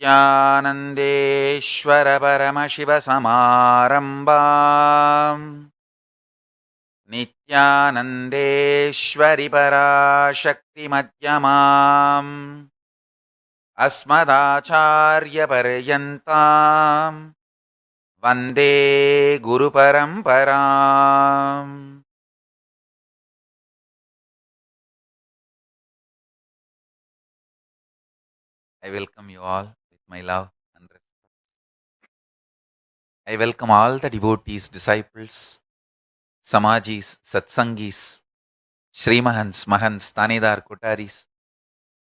नित्यानन्देश्वर परमशिवसमारम्भाम् नित्यानन्देश्वरि पराशक्तिमध्यमाम् अस्मदाचार्यपर्यन्ताम् वन्दे गुरुपरम्पराम्। I welcome you all with my love and respect. I welcome all the devotees, disciples, Samajis, Satsangis, Srimahans, Mahans, Tanedar, Kotaris,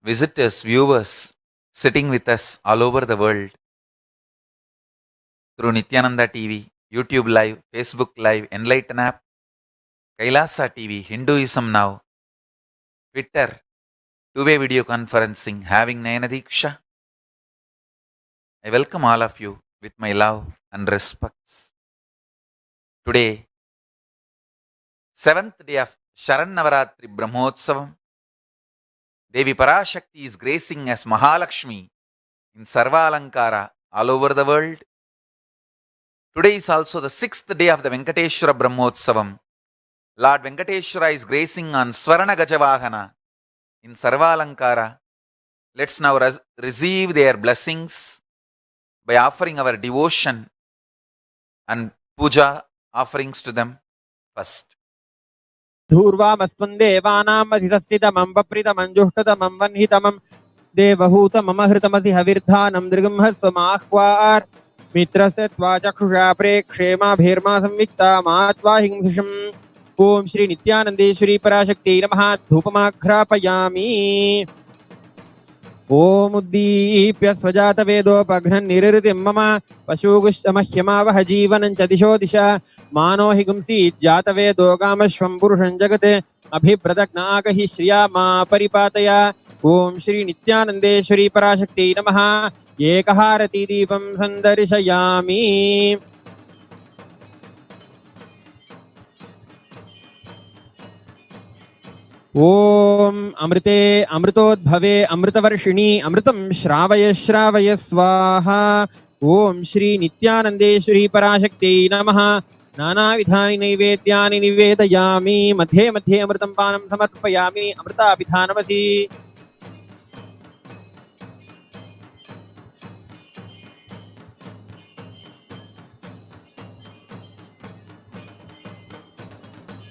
visitors, viewers sitting with us all over the world through Nityananda TV, YouTube Live, Facebook Live, Enlighten app, Kailasa TV, Hinduism Now, Twitter, two-way video conferencing, having Nayana Diksha. I welcome all of you with my love and respects. Today, 7th day of Sharan Navaratri Brahmotsavam, Devi Parashakti is gracing as Mahalakshmi in Sarva Alankara all over the world. Today is also the 6th day of the Venkateshwara Brahmotsavam. Lord Venkateshwara is gracing on Swarana Gajavahana in Sarva Alankara. Let's now receive their blessings by offering our devotion and puja offerings to them first. धूर्वामस्मन्देवानाम् अधितस्थितमं वप्रितमं जुष्टतमं वह्नितमं देवहूतममहृतमसि हविर्धानं दृगंहस्वमाह्वार् मित्रस्य त्वा चक्षुषा प्रेक्षेमाभिर्मा संविक्ता मात्वा हिंसिषम्। ओम श्री नित्यानंदेश्वरी पराशक्ति नमः। धूपमाघ्रापयामि। ओम उद्दीप्य स्वजात वेदोपघ्नन् निरृतिं मम पशुगुश्चमह्यमावह जीवनं च दिशो दिशा मानो हि गुंसीत् जातवेदो गामश्वं पुरुषं जगत् अभिप्रदग्नागहि श्रिया मा परिपातय। ओम श्री नित्यानंदेश्वरी पराशक्ति नमः। एकहारति दीपं संदर्शयामि। ओम अमृते अमृतोद्भवे अमृतवर्षिणी अमृतं श्रावय श्रावय स्वाहा। ओम श्री नित्यानंदेश्वरी पराशक्ति नमः। नानाविधानि नैवेद्यानि निवेदयामि। मध्ये मध्ये अमृतं पानं समर्पयामि। अमृताभिधानमसि।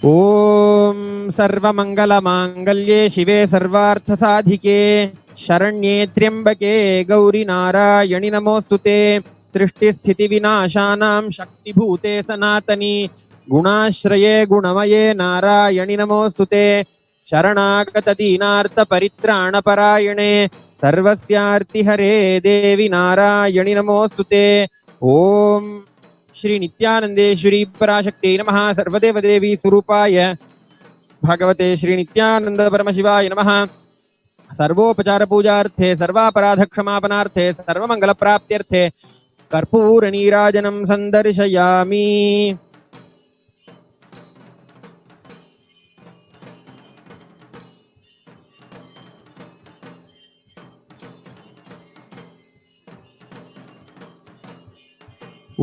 ओम सर्वमंगलमांगल्ये शिवे सर्वार्थसाधिके शरण्ये त्र्यंबके गौरी नारायणि नमोस्तुते। सृष्टिस्थितिविनाशानां शक्तिभूते सनातनी गुणाश्रये गुणमये नारायणि नमोस्तुते। शरणागतदीनार्तपरित्राणपरायणे सर्वस्यार्तिहरे देवी नारायणि नमोस्तुते। ओम श्री नित्यानंदेश्वरी पराशक्ति नमः। सर्वदेव देवी स्वरूपाय भगवते श्री नित्यानंद परमशिवाय नमः। सर्वोपचार पूजार्थे सर्वापराध क्षमापनार्थे सर्वमंगल प्राप्त्यर्थे कर्पूर नीराजनं संदर्शयामि।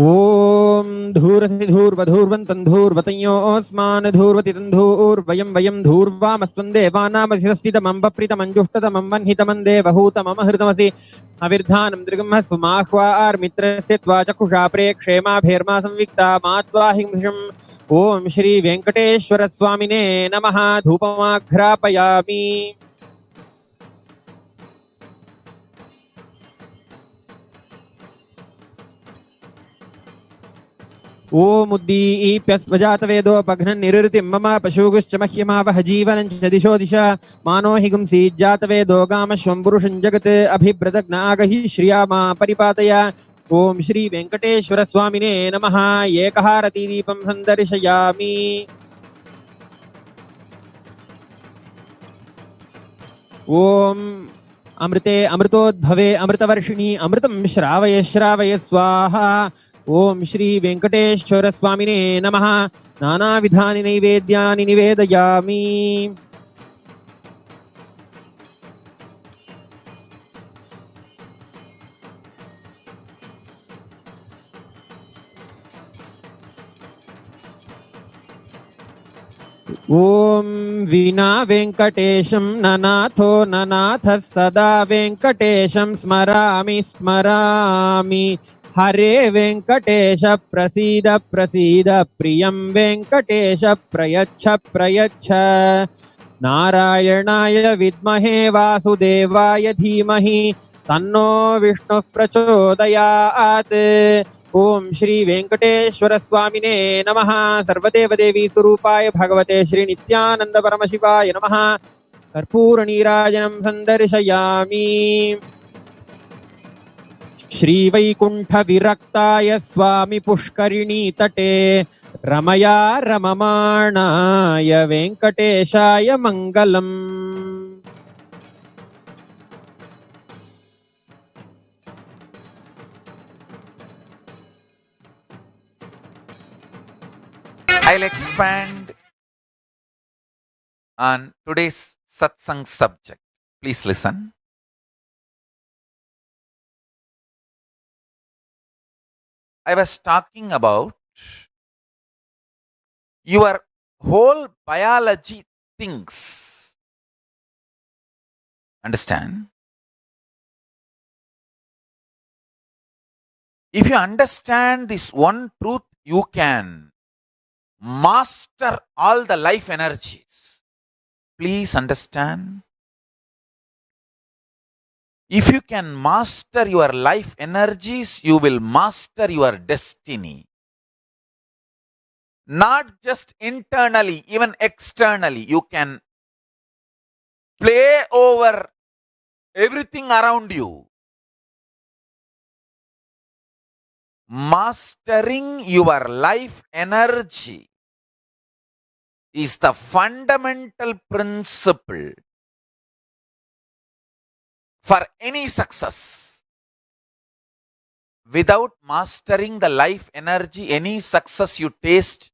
ओम धूरसि धूर्वधूर्वन्तं धूर्वतयोऽस्मान् धूर्वति तन्धूर्वयं वयं धूर्वामस्त्वन्देवानामधितस्थितमं वप्रितमं जुष्टतमं वह्नितमं देवहूतममहृतमसि अविर्धानं दृगंहस्वमाह्वार् मित्रस्य त्वा चक्षुषा प्रेक्षेमाभिर्मा संविक्ता मात्वा हिंसिषम्। ओम श्री वेंकटेश्वर स्वामिने नमः। धूपमाघ्रापयामि। ओम उद्दीप्य स्वजात वेदोपघ्नन् निरृतिं मम पशुगुश्च मह्यमावह जीवनं च दिशो दिशा मानो हि गुंसीत् जातवेदो गामश्वं पुरुषं जगत् अभिप्रदग्नागहि श्रिया मा परिपातय। ओम श्री वेंकटेश्वर स्वामिने नमः। एकहारति दीपं संदर्शयामि। ओम अमृते अमृतोद्भवे अमृतवर्षिणी अमृतं श्रावय श्रावय स्वाहा। ओम श्री वेंकटेश्वर स्वामिने नमः। नानाविधानि नैवेद्यानि निवेदयामि। ॐ विना वेङ्कटेशं ननाथो ननाथः सदा वेङ्कटेशं स्मरामि स्मरामि हरे वेङ्कटेश प्रसीद प्रसीद प्रियं वेङ्कटेश प्रयच्छ प्रयच्छ नारायणाय विद्महे वासुदेवाय धीमहि तन्नो विष्णुः प्रचोदयात् ओम श्री वेंकटेश्वर स्वामिने नमः। सर्वदेव देवी स्वरूपाय भगवते श्री नित्यानंद परमशिवाय नमः। कर्पूर नीराजनं संदर्शयामि। श्री वैकुंठ विरक्ताय स्वामी पुष्करिणी तटे रमया रममाणाय वेंकटेशाय मंगलम्। I'll expand on today's satsang subject. Please listen. I was talking about your whole biology thinks. Understand? If you understand this one truth, you can master all the life energies. Please understand. If you can master your life energies, you will master your destiny. Not just internally, even externally. You can play over everything around you. Mastering your life energy is the fundamental principle for any success. Without mastering the life energy, any success you taste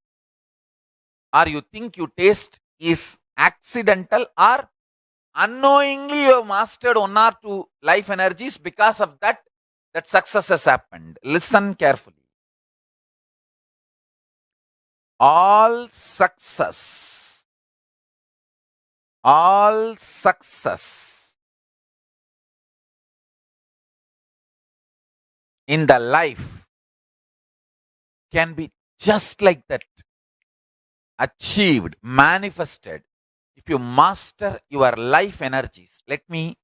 or you think you taste is accidental, or unknowingly you have mastered one or two life energies. Because of that success has happened. Listen carefully. All success in the life can be just like that, achieved, manifested, if you master your life energies. Let me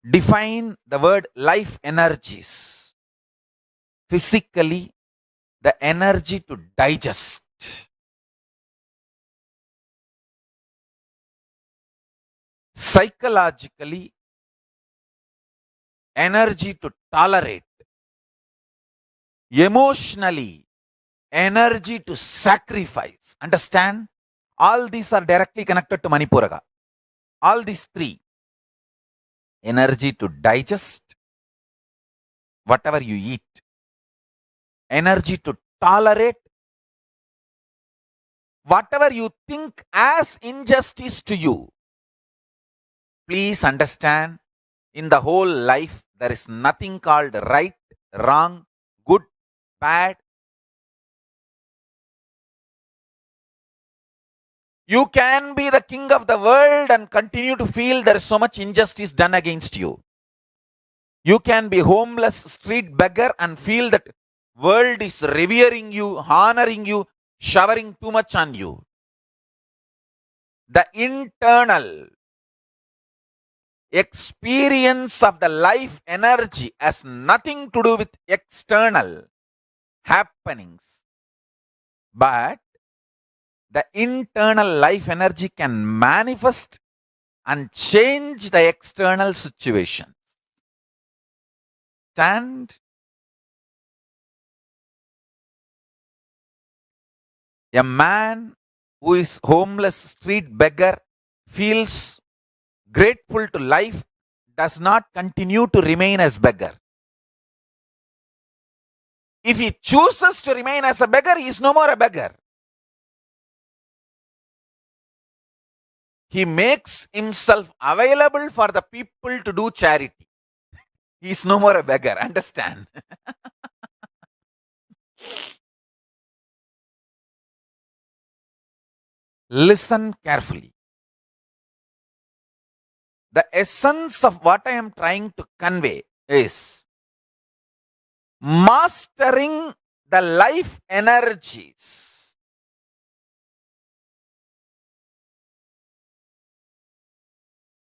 define the word life energies. Physically, the energy to digest. Psychologically, energy to tolerate. Emotionally, energy to sacrifice. Understand? All these are directly connected to Manipuraga. All these three. Energy to digest whatever you eat. Energy to tolerate whatever you think as injustice to you. Please understand, in the whole life, there is nothing called right, wrong, good, bad. You can be the king of the world and continue to feel there is so much injustice done against you. You can be homeless street beggar and feel that world is revering you, honoring you, showering too much on you. The internal experience of the life energy has nothing to do with external happenings, but the internal life energy can manifest and change the external situation. Stand. A man who is homeless street beggar feels grateful to life, does not continue to remain as beggar. If he chooses to remain as a beggar, he is no more a beggar. He makes himself available for the people to do charity. He is no more a beggar. Understand? Listen carefully. The essence of what I am trying to convey is mastering the life energies.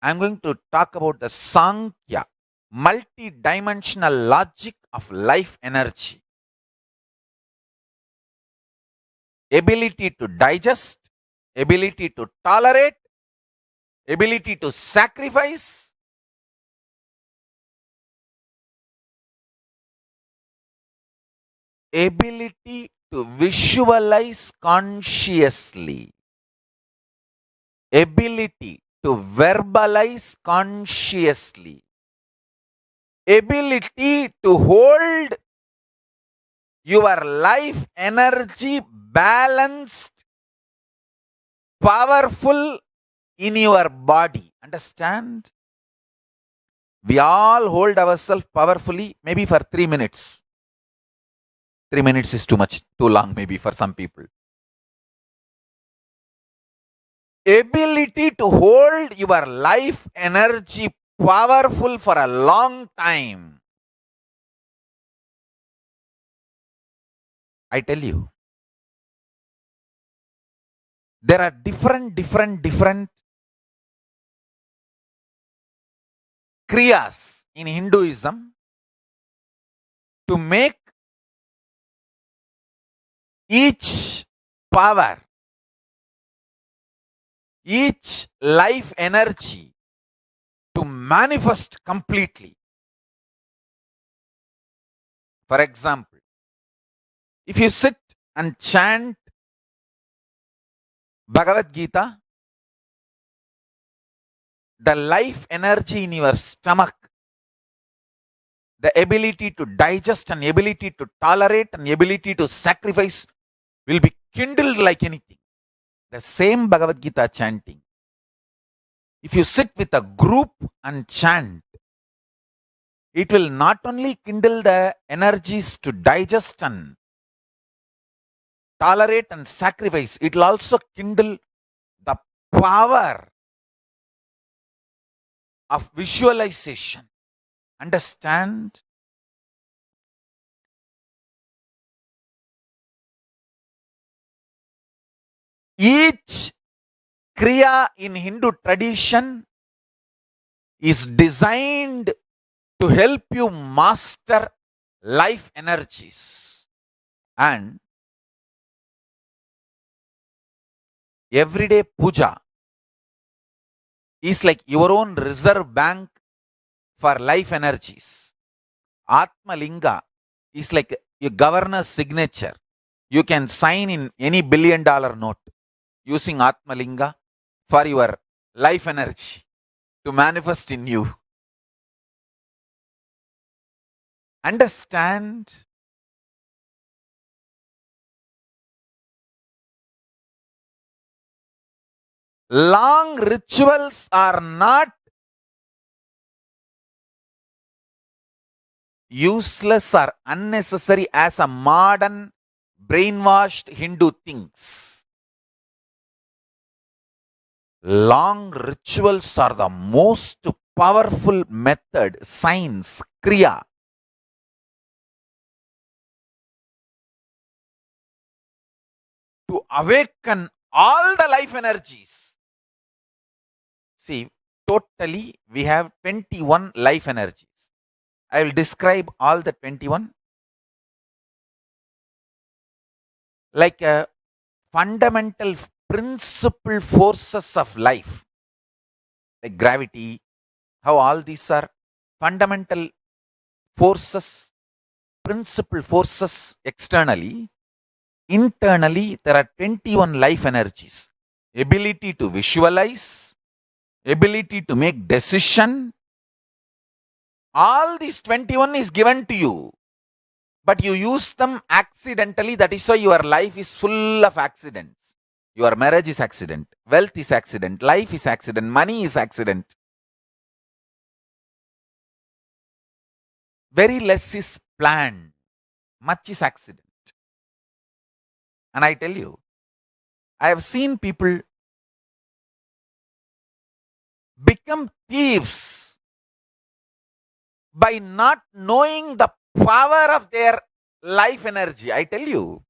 I'm going to talk about the Sankhya, multi-dimensional logic of life energy. Ability to digest, ability to tolerate, ability to sacrifice, ability to visualize consciously, ability to verbalize consciously, ability to hold your life energy balanced, powerful in your body. Understand? We all hold ourselves powerfully, maybe for 3 minutes. 3 minutes is too much, too long, maybe for some people. Ability to hold your life energy powerful for a long time. I tell you, there are different kriyas in Hinduism to make each power, each life energy to manifest completely. For example, if you sit and chant Bhagavad Gita, the life energy in your stomach, the ability to digest and ability to tolerate and ability to sacrifice will be kindled like anything. The same Bhagavad Gita chanting. If you sit with a group and chant, it will not only kindle the energies to digest and tolerate and sacrifice, it will also kindle the power of visualization. Understand? Each kriya in Hindu tradition is designed to help you master life energies. And everyday puja is like your own reserve bank for life energies. Atma Linga is like your governor's signature. You can sign in any $1 billion note using Atma Linga for your life energy to manifest in you. Understand? Long rituals are not useless or unnecessary as a modern brainwashed Hindu thinks. Long rituals are the most powerful method, science, kriya, to awaken all the life energies. See, totally we have 21 life energies. I will describe all the 21 like a fundamental principal forces of life, like gravity, how all these are fundamental forces, principal forces externally. Internally, there are 21 life energies. Ability to visualize, ability to make decision. All these 21 is given to you, but you use them accidentally. That is why your life is full of accidents. Your marriage is accident, wealth is accident, life is accident, money is accident. Very less is planned, much is accident. And I tell you, I have seen people become thieves by not knowing the power of their life energy. I tell you,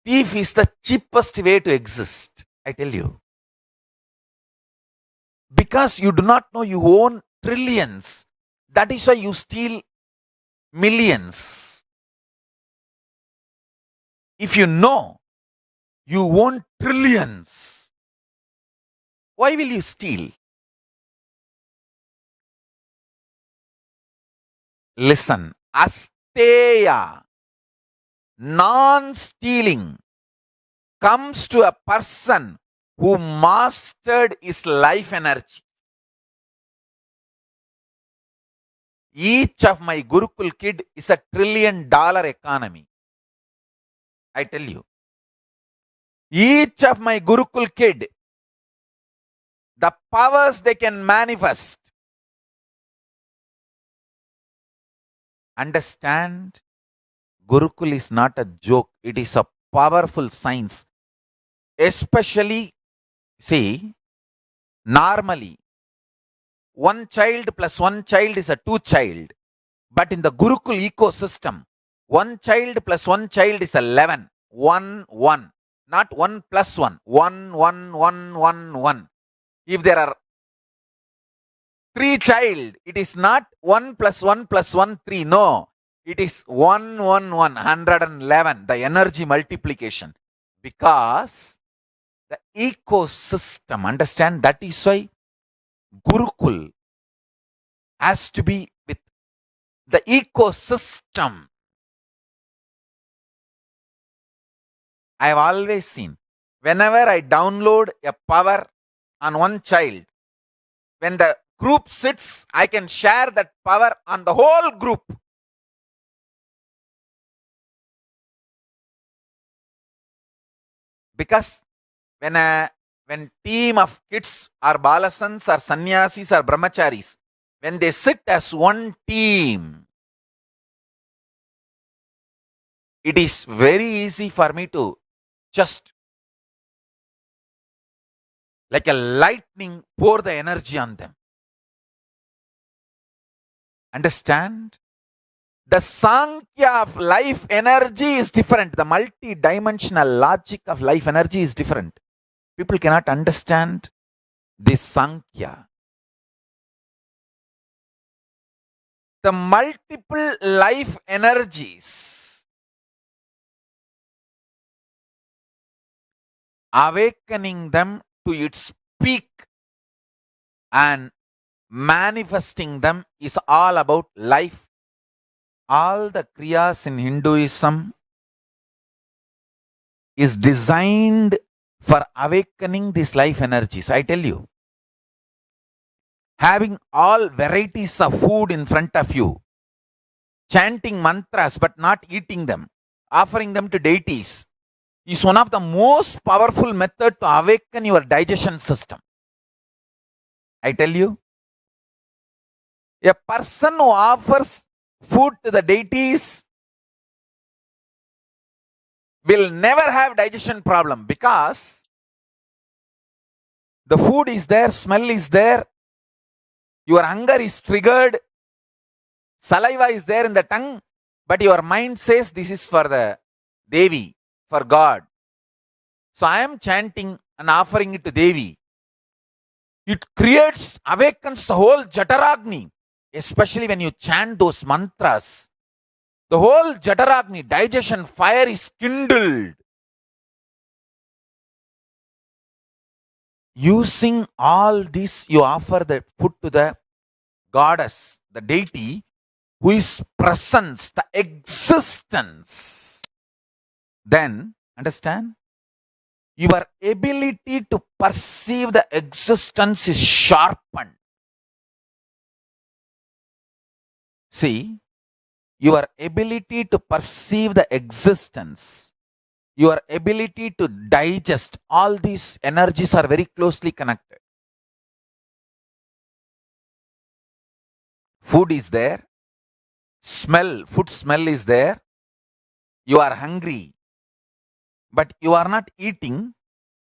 thief is the cheapest way to exist. I tell you. Because you do not know you own trillions. That is why you steal millions. If you know you own trillions, why will you steal? Listen, asteya, non-stealing, comes to a person who mastered his life energy. Each of my Gurukul kid is a $1 trillion economy. I tell you. Each of my Gurukul kid, the powers they can manifest. Understand? Gurukul is not a joke. It is a powerful science. Especially, see, normally, one child plus one child is a two child. But in the Gurukul ecosystem, one child plus one child is 11. 1, 1. Not 1 plus 1. 1, 1, 1, 1, 1. If there are 3 child, it is not 1 plus 1 plus 1, 3. No. It is 1, 1, 1. 111. The energy multiplication. Because the ecosystem, understand, that is why Gurukul has to be with the ecosystem. I have always seen, whenever I download a power on one child, when the group sits, I can share that power on the whole group. Because when team of kids or balasans or sannyasis or brahmacharis, when they sit as one team, it is very easy for me to just like a lightning pour the energy on them. Understand? The Sankhya of life energy is different. The multi-dimensional logic of life energy is different. People cannot understand this Sankhya. The multiple life energies, awakening them to its peak and manifesting them is all about life. All the kriyas in Hinduism is designed for awakening these life energies. I tell you, having all varieties of food in front of you, chanting mantras but not eating them, offering them to deities, is one of the most powerful method to awaken your digestion system. I tell you, a person who offers food to the deities will never have digestion problem because the food is there, smell is there, your hunger is triggered, saliva is there in the tongue, but your mind says this is for the Devi, for God. So I am chanting and offering it to Devi. It creates, awakens the whole Jataragni, especially when you chant those mantras. The whole Jataragni, digestion fire is kindled. Using all this, you offer the food to the goddess, the deity, who is presence, the existence. Then, understand? Your ability to perceive the existence is sharpened. See, your ability to perceive the existence, your ability to digest, all these energies are very closely connected. Food is there, food smell is there, you are hungry, but you are not eating,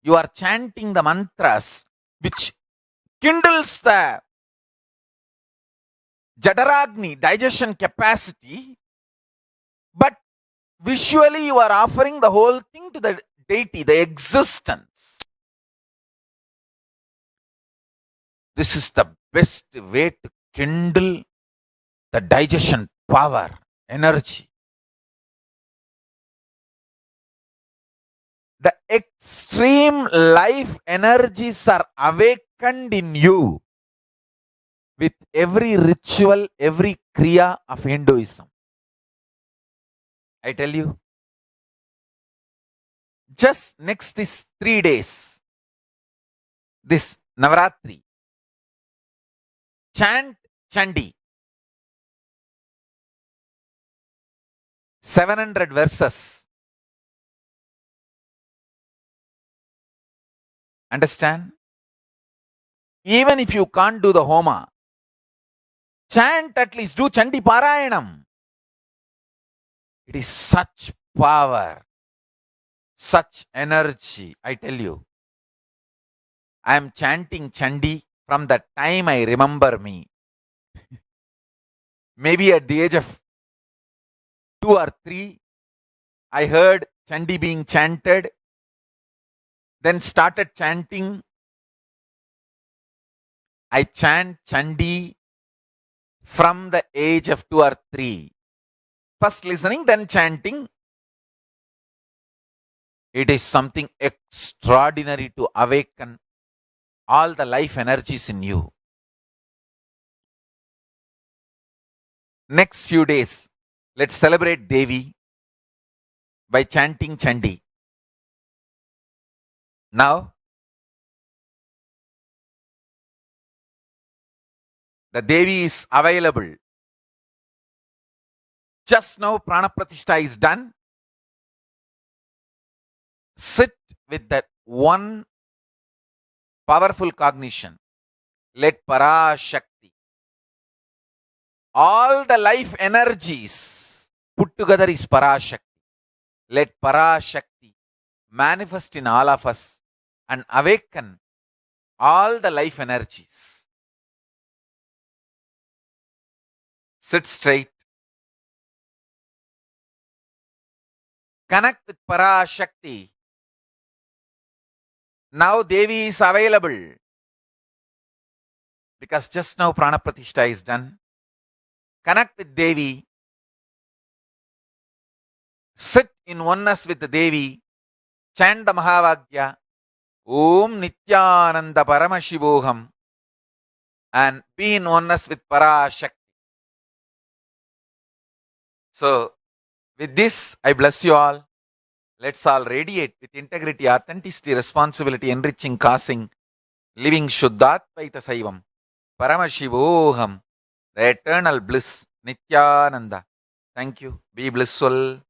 you are chanting the mantras which kindles the Jadaragni digestion capacity, but visually you are offering the whole thing to the deity, the existence. This is the best way to kindle the digestion power, energy. The extreme life energies are awakened in you with every ritual, every kriya of Hinduism. I tell you, just next these 3 days, this Navaratri, chant Chandi, 700 verses. Understand? Even if you can't do the Homa, chant at least, do Chandi Parayanam. It is such power, such energy, I tell you. I am chanting Chandi from the time I remember me. Maybe at the age of 2 or 3, I heard Chandi being chanted, then started chanting. I chant Chandi from the age of 2 or 3. First listening, then chanting. It is something extraordinary to awaken all the life energies in you. Next few days, let's celebrate Devi by chanting Chandi. Now, the Devi is available. Just now, Prana Pratishtha is done. Sit with that one powerful cognition. Let Parashakti, all the life energies put together is Parashakti. Let Parashakti manifest in all of us and awaken all the life energies. Sit straight. Connect with Parashakti. Now Devi is available. Because just now Prana Pratishtha is done. Connect with Devi. Sit in oneness with the Devi. Chant the Mahavagya. Om Nityananda Paramashivoham. And be in oneness with Parashakti. So, with this, I bless you all. Let's all radiate with integrity, authenticity, responsibility, enriching, causing, living Shuddhatvaita Saivam, Paramashivoham, the eternal bliss, Nityananda. Thank you. Be blissful.